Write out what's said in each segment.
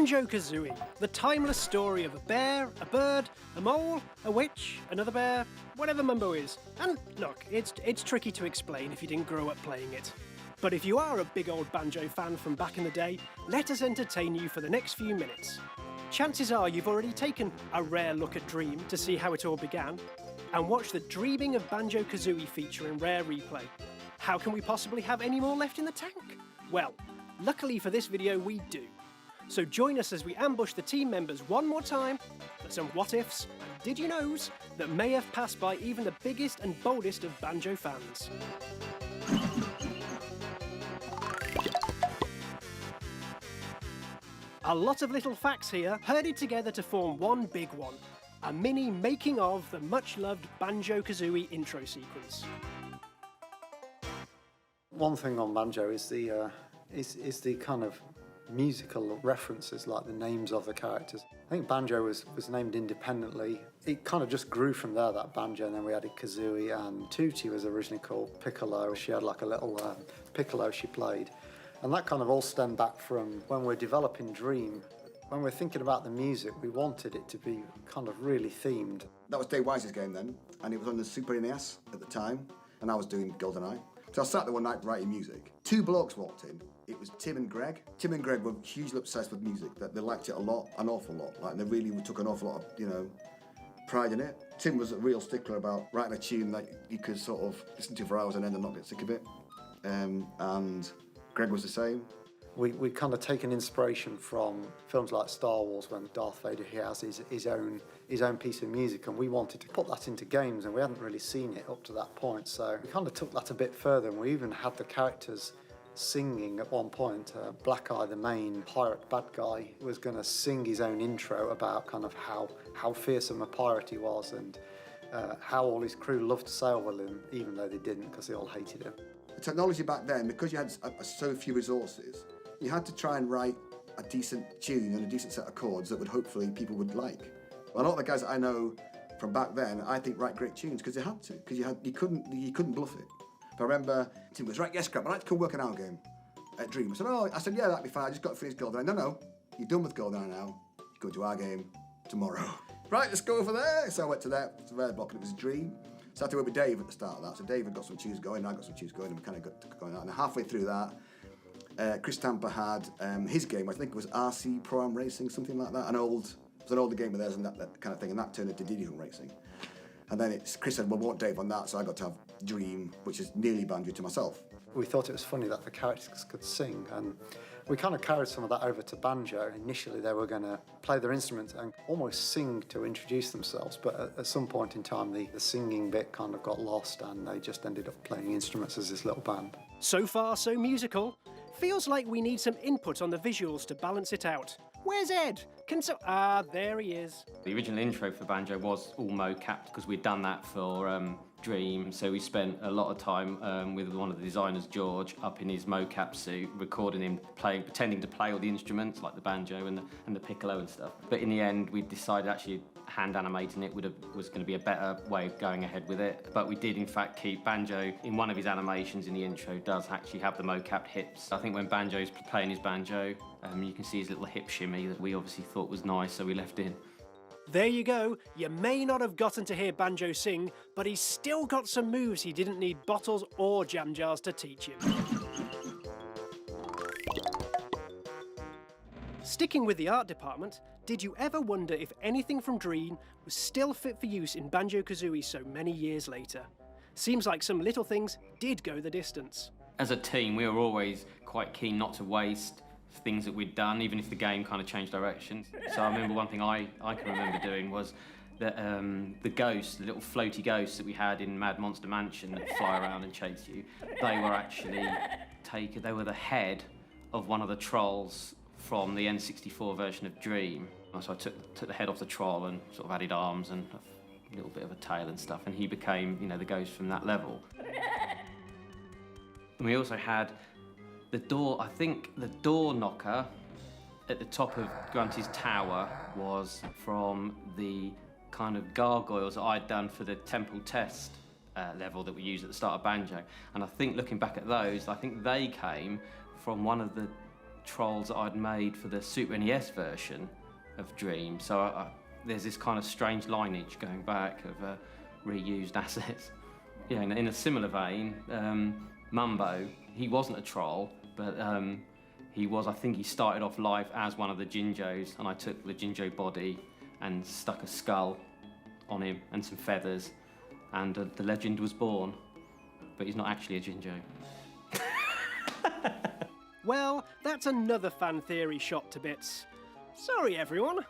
Banjo-Kazooie, the timeless story of a bear, a bird, a mole, a witch, another bear, whatever Mumbo is. And look, it's tricky to explain if you didn't grow up playing it. But if you are a big old Banjo fan from back in the day, let us entertain you for the next few minutes. Chances are you've already taken a rare look at Dream to see how it all began, and watched the Dreaming of Banjo-Kazooie feature in Rare Replay. How can we possibly have any more left in the tank? Well, luckily for this video we do. So join us as we ambush the team members one more time for some what-ifs and did-you-knows that may have passed by even the biggest and boldest of Banjo fans. A lot of little facts here, herded together to form one big one. A mini making of the much-loved Banjo-Kazooie intro sequence. One thing on Banjo is the kind of musical references, like the names of the characters. I think Banjo was named independently. It kind of just grew from there, that Banjo, and then we added Kazooie, and Tooty was originally called Piccolo. She had like a little piccolo she played. And that kind of all stemmed back from when we're developing Dream. When we're thinking about the music, we wanted it to be kind of really themed. That was Dave Wise's game then, and it was on the Super NES at the time, and I was doing GoldenEye. So I sat there one night writing music. Two blokes walked in. It was Tim and Greg. Tim and Greg were hugely obsessed with music. That they liked it a lot, an awful lot. Like they really took an awful lot of, pride in it. Tim was a real stickler about writing a tune that you could sort of listen to for hours and then not get sick of it. And Greg was the same. We kind of taken inspiration from films like Star Wars, when Darth Vader, he has his own piece of music, and we wanted to put that into games, and we hadn't really seen it up to that point, so we kind of took that a bit further, and we even had the characters singing at one point. Black Eye, the main pirate bad guy, was going to sing his own intro about kind of how fearsome a pirate he was, and how all his crew loved to sail with him, even though they didn't, because they all hated him. The technology back then, because you had so few resources, you had to try and write a decent tune and a decent set of chords that would hopefully people would like. Well, a lot of the guys that I know from back then, I think, write great tunes because they had to, because you couldn't bluff it. But I remember Tim goes, right, yes, Crab, I'd like to come work on our game at Dream. I said, yeah, that'd be fine. I just got to finish GoldenEye. No, you're done with GoldenEye now. You go to our game tomorrow. Right, let's go over there. So I went to their block, and it was a Dream. So I had to work with Dave at the start of that. So Dave had got some tunes going, I got some tunes going, and we kind of got going out. And halfway through that, Chris Tamper had his game, I think it was RC Pro Am Racing, something like that. It was an older game of theirs and that kind of thing, and that turned into Diddy Kong Racing. And then Chris said, well, we want Dave on that, so I got to have Dream, which is nearly Banjo to myself. We thought it was funny that the characters could sing, and we kind of carried some of that over to Banjo. Initially they were going to play their instruments and almost sing to introduce themselves, but at some point in time the singing bit kind of got lost, and they just ended up playing instruments as this little band. So far, so musical. Feels like we need some input on the visuals to balance it out. Where's Ed? There he is. The original intro for Banjo was all mo-capped because we'd done that for Dream, so we spent a lot of time with one of the designers, George, up in his mo-cap suit, recording him pretending to play all the instruments like the banjo and the piccolo and stuff. But in the end, we decided actually hand animating it was going to be a better way of going ahead with it. But we did in fact keep Banjo in one of his animations in the intro does actually have the mo-capped hips. I think when Banjo's playing his banjo, you can see his little hip shimmy that we obviously thought was nice, so we left in. There you go. You may not have gotten to hear Banjo sing, but he's still got some moves he didn't need bottles or jam jars to teach him. Sticking with the art department, did you ever wonder if anything from Dream was still fit for use in Banjo-Kazooie so many years later? Seems like some little things did go the distance. As a team, we were always quite keen not to waste things that we'd done, even if the game kind of changed directions. So I remember one thing I can remember doing was that the ghosts, the little floaty ghosts that we had in Mad Monster Mansion that fly around and chase you, they were actually they were the head of one of the trolls from the N64 version of Dream. So I took the head off the troll and sort of added arms and a little bit of a tail and stuff, and he became, the ghost from that level. And we also had the door knocker at the top of Grunty's tower was from the kind of gargoyles that I'd done for the temple test level that we used at the start of Banjo. And I think looking back at those, I think they came from one of the trolls that I'd made for the Super NES version of Dream. So there's this kind of strange lineage going back of reused assets. Yeah, in a similar vein, Mumbo, he wasn't a troll, but he was, I think he started off life as one of the Jinjos, and I took the Jinjo body and stuck a skull on him and some feathers, and the legend was born. But he's not actually a Jinjo. Well, that's another fan theory shot to bits. Sorry, everyone.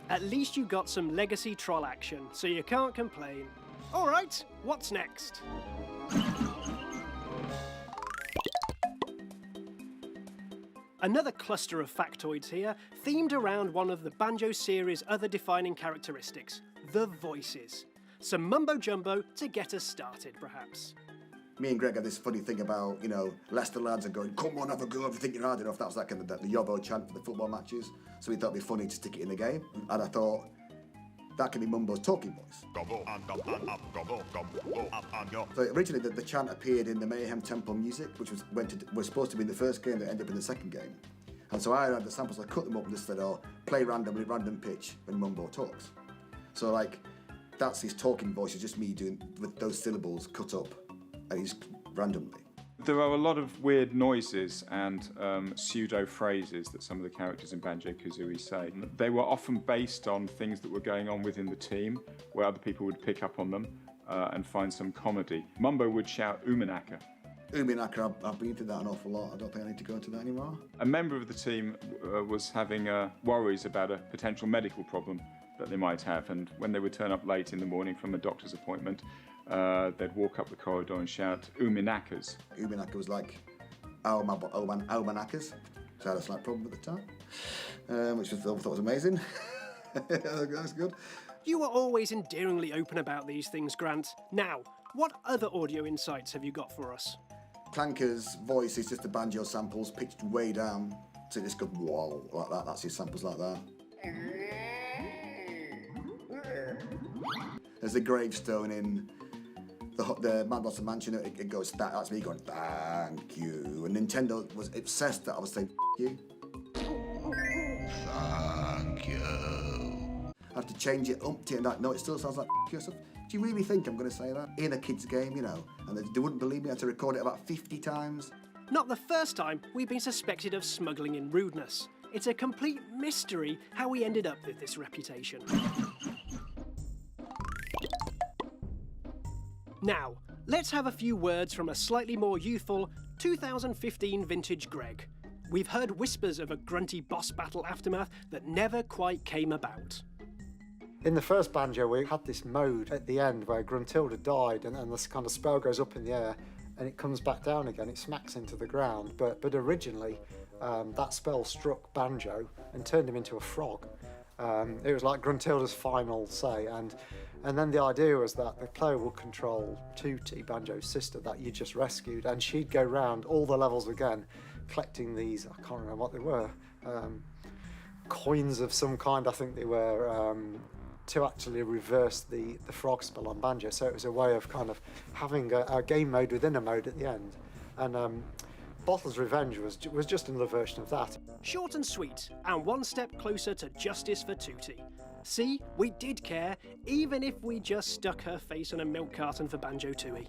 At least you got some legacy troll action, so you can't complain. All right, what's next? Another cluster of factoids here, themed around one of the Banjo series' other defining characteristics, the voices. Some Mumbo Jumbo to get us started, perhaps. Me and Greg had this funny thing about, you know, Leicester lads are going, come on, have a go, if you think you're hard enough. That was like the Yobbo chant for the football matches. So we thought it'd be funny to stick it in the game. And I thought, that can be Mumbo's talking voice. So originally the chant appeared in the Mayhem Temple music, which was supposed to be in the first game that ended up in the second game. And so I had the samples, I cut them up and just said, oh, play randomly, random pitch when Mumbo talks. So like, that's his talking voice, it's just me doing with those syllables cut up. And he's randomly. There are a lot of weird noises and pseudo phrases that some of the characters in Banjo-Kazooie say. They were often based on things that were going on within the team, where other people would pick up on them and find some comedy. Mumbo would shout "Umanaka." Umanaka, I've been through that an awful lot. I don't think I need to go into that anymore. A member of the team was having worries about a potential medical problem that they might have, and when they would turn up late in the morning from a doctor's appointment, they'd walk up the corridor and shout "Uminakas." Uminaka was like almanakas, so I had a slight problem at the time, which I thought was amazing. That's good. You were always endearingly open about these things, Grant. Now, what other audio insights have you got for us? Clanker's voice is just the banjo samples pitched way down, so it just goes whoa like that. That's his samples like that. There's a gravestone in the Mad Monster Mansion. It goes that's me going thank you, and Nintendo was obsessed that I was saying you. Thank you. I have to change it up to that. No, it still sounds like you. So, do you really think I'm going to say that in a kid's game? You know, and they wouldn't believe me. I had to record it about 50 times. Not the first time we've been suspected of smuggling in rudeness. It's a complete mystery how we ended up with this reputation. Now, let's have a few words from a slightly more youthful 2015 vintage Greg. We've heard whispers of a grunty boss battle aftermath that never quite came about. In the first Banjo, we had this mode at the end where Gruntilda died and this kind of spell goes up in the air and it comes back down again, it smacks into the ground. But originally, that spell struck Banjo and turned him into a frog. It was like Gruntilda's final say, and then the idea was that the player would control Tooty, Banjo's sister, that you just rescued, and she'd go round all the levels again, collecting these, I can't remember what they were, coins of some kind, I think they were, to actually reverse the frog spell on Banjo. So it was a way of kind of having a game mode within a mode at the end. And Bottle's Revenge was just another version of that. Short and sweet, and one step closer to justice for Tooty. See, we did care, even if we just stuck her face on a milk carton for Banjo-Tooie.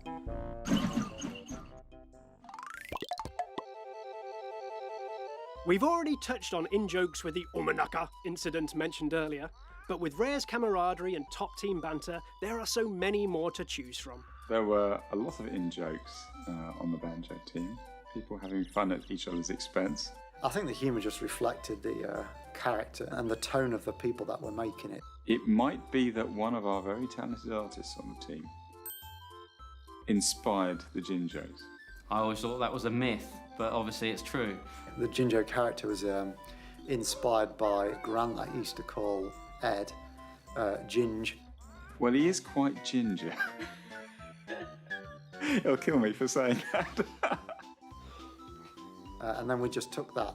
We've already touched on in-jokes with the Umanaka incident mentioned earlier, but with Rare's camaraderie and top team banter, there are so many more to choose from. There were a lot of in-jokes on the Banjo team, people having fun at each other's expense. I think the humour just reflected the character and the tone of the people that were making it. It might be that one of our very talented artists on the team inspired the Jinjos. I always thought that was a myth, but obviously it's true. The Jinjo character was inspired by a Grant that he used to call Ed, Ginge. Well, he is quite ginger. He'll kill me for saying that. And then we just took that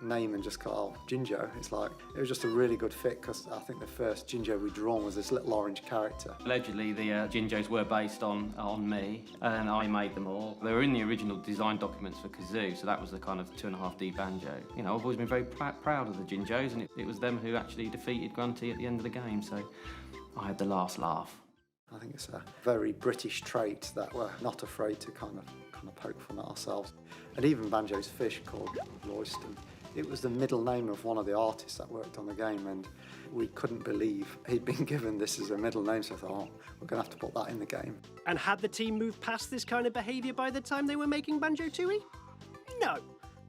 name and just call Jinjo. It's like, it was just a really good fit because I think the first Jinjo we'd drawn was this little orange character. Allegedly, the Jinjos were based on me, and I made them all. They were in the original design documents for Kazoo, so that was the kind of 2.5D Banjo. You know, I've always been very proud of the Jinjos, and it was them who actually defeated Grunty at the end of the game, so I had the last laugh. I think it's a very British trait that we're not afraid to kind of poke fun at ourselves. And even Banjo's fish called Royston, it was the middle name of one of the artists that worked on the game, and we couldn't believe he'd been given this as a middle name, so I thought, oh, we're going to have to put that in the game. And had the team moved past this kind of behaviour by the time they were making Banjo-Tooie? No.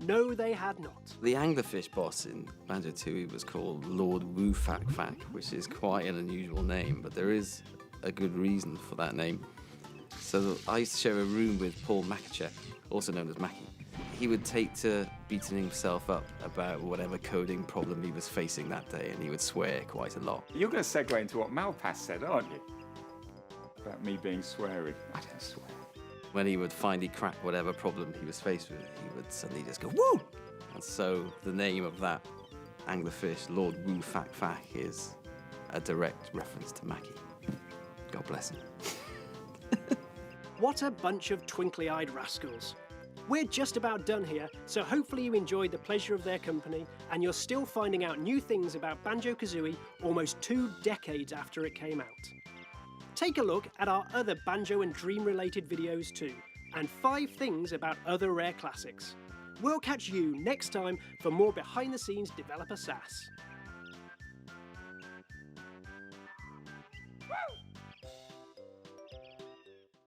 No, they had not. The anglerfish boss in Banjo-Tooie was called Lord Woo Fak Fak, which is quite an unusual name, but there is a good reason for that name. So I used to share a room with Paul Makachek, also known as Mackie. He would take to beating himself up about whatever coding problem he was facing that day, and he would swear quite a lot. You're going to segue into what Malpass said, aren't you? About me being sweary. I don't swear. When he would finally crack whatever problem he was faced with, he would suddenly just go, woo! And so the name of that anglerfish, Lord Woo Fak Fak, is a direct reference to Mackie. God bless him. What a bunch of twinkly-eyed rascals. We're just about done here, so hopefully you enjoyed the pleasure of their company and you're still finding out new things about Banjo-Kazooie almost 2 decades after it came out. Take a look at our other Banjo and Dream-related videos too, and 5 things about other rare classics. We'll catch you next time for more behind-the-scenes developer sass.